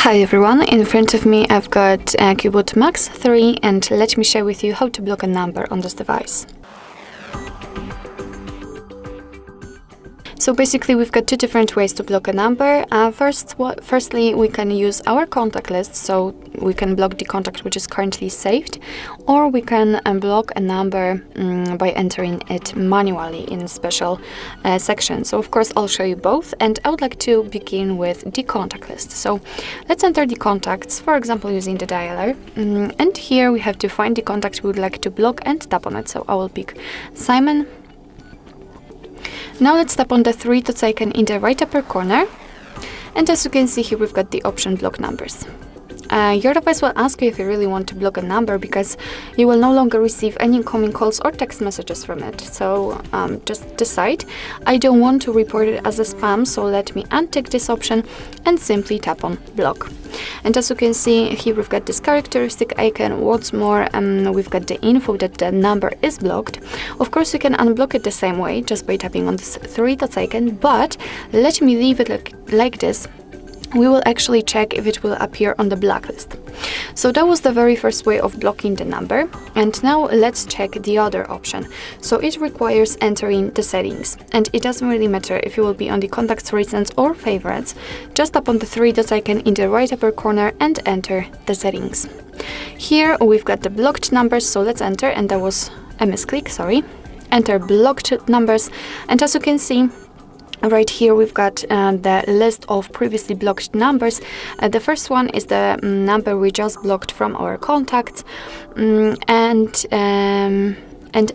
Hi everyone, in front of me I've got CUBOT Max 3 and let me share with you how to block a number on this device. So basically we've got two different ways to block a number. Firstly, we can use our contact list, so we can block the contact which is currently saved, or we can block a number by entering it manually in a special section. So of course I'll show you both, and I would like to begin with the contact list. So let's enter the contacts, for example using the dialer, and here we have to find the contact we would like to block and tap on it. So I will pick Simon. Now let's tap on the three dots icon in the right upper corner, and as you can see here we've got the option block numbers. Your device will ask you if you really want to block a number, because you will no longer receive any incoming calls or text messages from it. So just decide. I don't want to report it as a spam, so let me untick this option and simply tap on block. And as you can see here we've got this characteristic icon. What's more, we've got the info that the number is blocked. Of course you can unblock it the same way, just by tapping on this three dots icon, but let me leave it like this. We will actually check if it will appear on the blacklist. So that was the very first way of blocking the number, and now let's check the other option. So it requires entering the settings, and it doesn't really matter if you will be on the contacts, recents or favorites. Just tap on the three dots icon in the right upper corner and enter the settings. Here we've got the blocked numbers, so let's enter, and that was a misclick, sorry. Enter blocked numbers, and as you can see right here we've got the list of previously blocked numbers. The first one is the number we just blocked from our contacts, and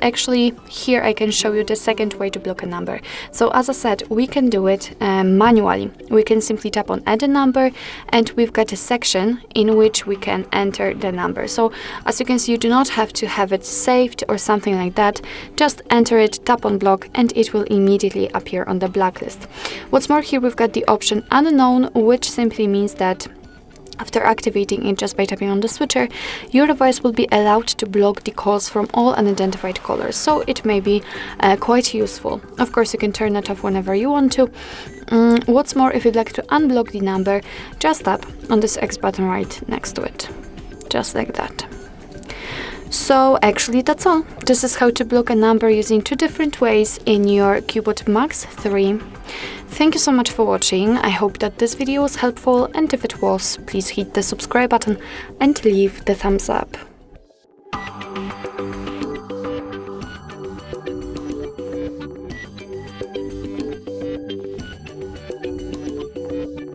actually here I can show you the second way to block a number. So as I said, we can do it manually. We can simply tap on add a number, and we've got a section in which we can enter the number. So as you can see, you do not have to have it saved or something like that. Just enter it, tap on block, and it will immediately appear on the blacklist. What's more, here we've got the option unknown, which simply means that after activating it just by tapping on the switcher, your device will be allowed to block the calls from all unidentified callers, so it may be quite useful. Of course, you can turn it off whenever you want to. What's more, if you'd like to unblock the number, just tap on this X button right next to it, just like that. So actually that's all. This is how to block a number using two different ways in your CUBOT Max 3. Thank you so much for watching. I hope that this video was helpful, and if it was, please hit the subscribe button and leave the thumbs up.